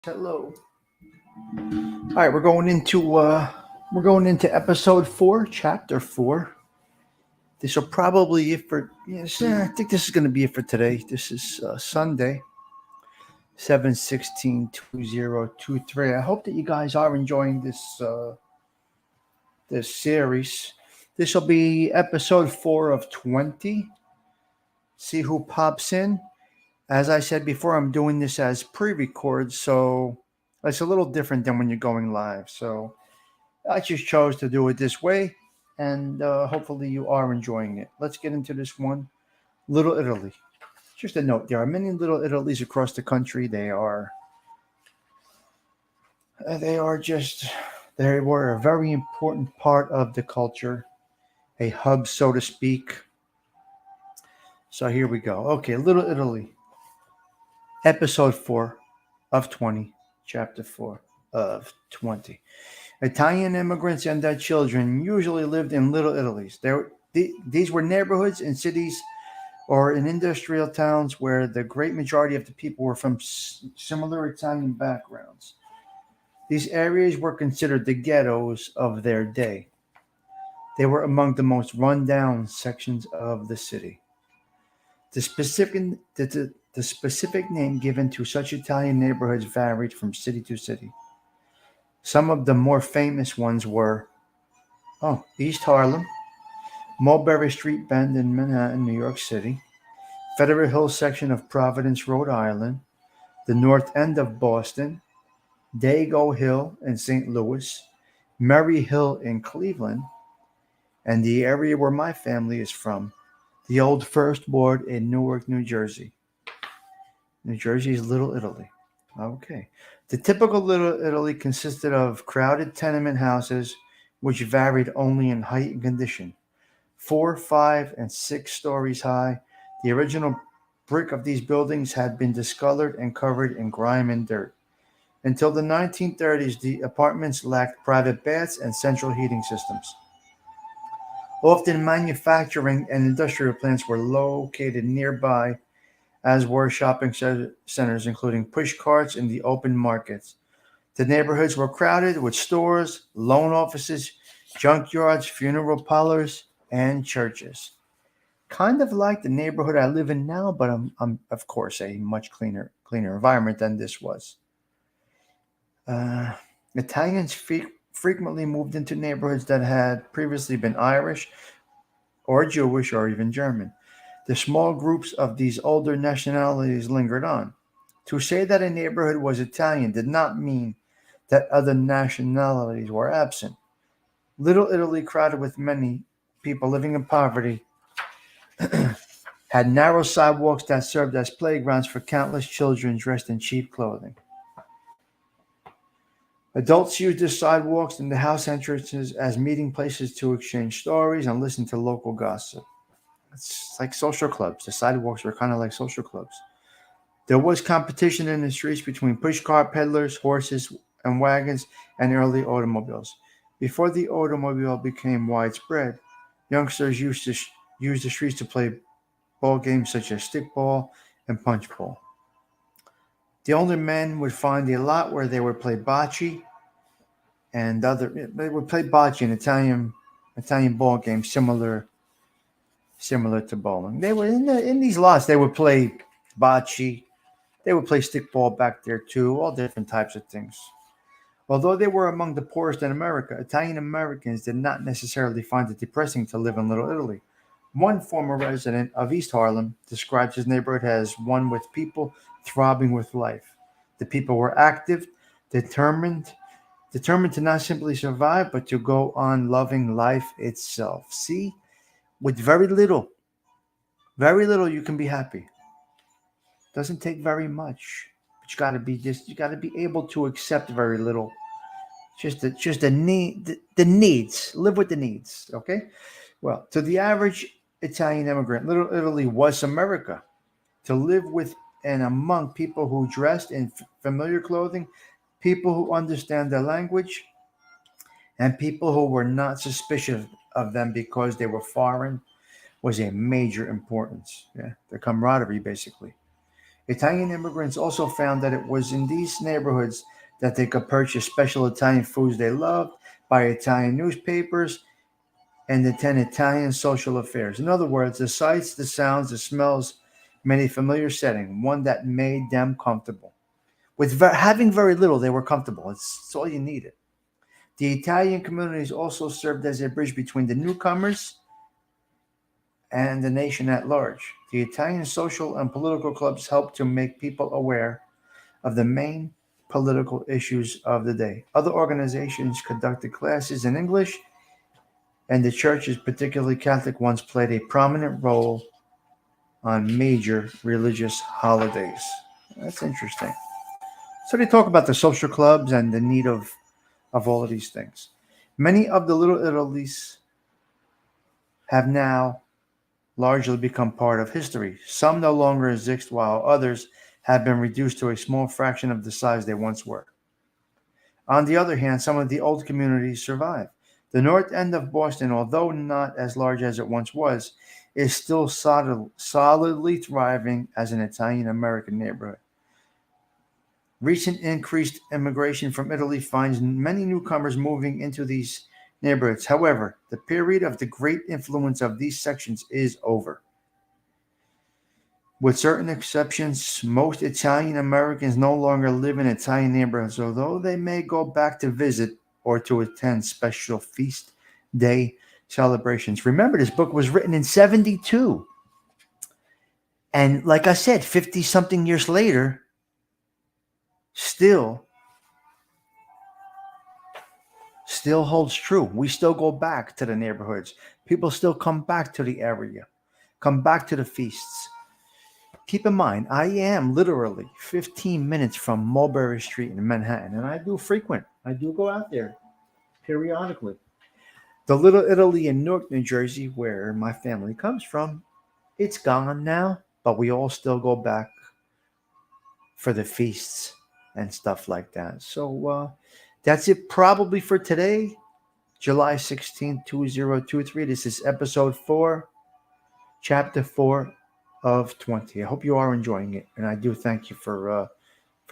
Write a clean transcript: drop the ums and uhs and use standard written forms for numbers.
Hello. All right, we're going into episode 4, chapter 4. This will probably it for yes, I think this is going to be it for today. This is Sunday, 7/16/2023. I hope that you guys are enjoying this series. This will be episode 4 of 20. See who pops in. As I said before, I'm doing this as pre-record, so it's a little different than when you're going live. So I just chose to do it this way, and hopefully you are enjoying it. Let's get into this one. Little Italy. Just a note: there are many Little Italies across the country. They were a very important part of the culture, a hub, so to speak. So here we go. Okay, Little Italy, episode 4 of 20, chapter 4 of 20. Italian immigrants and their children usually lived in Little Italy's. These were neighborhoods in cities or in industrial towns where the great majority of the people were from similar Italian backgrounds. These areas were considered the ghettos of their day. They were among the most run-down sections of the city. The specific name given to such Italian neighborhoods varied from city to city. Some of the more famous ones were East Harlem, Mulberry Street Bend in Manhattan, New York City, Federal Hill section of Providence, Rhode Island, the North End of Boston, Dago Hill in St. Louis, Murray Hill in Cleveland, and the area where my family is from, the Old First Ward in Newark, New Jersey. New Jersey's Little Italy. Okay. The typical Little Italy consisted of crowded tenement houses, which varied only in height and condition. 4, 5, and 6 stories high, the original brick of these buildings had been discolored and covered in grime and dirt. Until the 1930s, the apartments lacked private baths and central heating systems. Often, manufacturing and industrial plants were located nearby, as were shopping centers, including push carts in the open markets. The neighborhoods were crowded with stores, loan offices, junkyards, funeral parlors, and churches. Kind of like the neighborhood I live in now, but I'm of course a much cleaner environment than this was. Uh, Italians frequently moved into neighborhoods that had previously been Irish or Jewish or even German. The small groups of these older nationalities lingered on. To say that a neighborhood was Italian did not mean that other nationalities were absent. Little Italy, crowded with many people living in poverty, had narrow sidewalks that served as playgrounds for countless children dressed in cheap clothing. Adults used the sidewalks and the house entrances as meeting places to exchange stories and listen to local gossip. It's like social clubs. The sidewalks were kind of like social clubs. There was competition in the streets between pushcart peddlers, horses and wagons, and early automobiles. Before the automobile became widespread, youngsters use the streets to play ball games such as stickball and punchball. The older men would find a lot where they would play bocce and they would play bocce, an Italian ball game similar to bowling. They were in these lots. They would play bocce. They would play stickball back there too. All different types of things. Although they were among the poorest in America, Italian Americans did not necessarily find it depressing to live in Little Italy. One former resident of East Harlem describes his neighborhood as one with people throbbing with life. The people were active, determined, determined to not simply survive, but to go on loving life itself. See, with very little, you can be happy. Doesn't take very much, but you got to be able to accept very little. The needs. Live with the needs. Okay. Well, to the average Italian immigrant, Little Italy was America. To live with and among people who dressed in familiar clothing, people who understand their language, and people who were not suspicious of them because they were foreign was a major importance. Yeah, the camaraderie, basically. Italian immigrants also found that it was in these neighborhoods that they could purchase special Italian foods they loved, buy Italian newspapers, and attend Italian social affairs. In other words, the sights, the sounds, the smells made a familiar setting, one that made them comfortable. With having very little, they were comfortable. It's all you needed. The Italian communities also served as a bridge between the newcomers and the nation at large. The Italian social and political clubs helped to make people aware of the main political issues of the day. Other organizations conducted classes in English, and the churches, particularly Catholic ones, played a prominent role on major religious holidays. That's interesting. So they talk about the social clubs and the need of all of these things. Many of the Little Italies have now largely become part of history. Some no longer exist, while others have been reduced to a small fraction of the size they once were. On the other hand, some of the old communities survive. The north end of Boston, although not as large as it once was, is still solidly thriving as an Italian American neighborhood. Recent increased immigration from Italy finds many newcomers moving into these neighborhoods. However, the period of the great influence of these sections is over. With certain exceptions, most Italian Americans no longer live in Italian neighborhoods, although they may go back to visit or to attend special feast day celebrations. Remember, this book was written in 72. And like I said, 50 something years later, still holds true. We still go back to the neighborhoods. People still come back to the area, come back to the feasts. Keep in mind, I am literally 15 minutes from Mulberry Street in Manhattan, and I do go out there periodically. The Little Italy in Newark, New Jersey, where my family comes from, it's gone now, but we all still go back for the feasts and stuff like that. So that's it probably for today, July 16th, 2023. This is episode 4, chapter 4 of 20. I hope you are enjoying it, and I do thank you for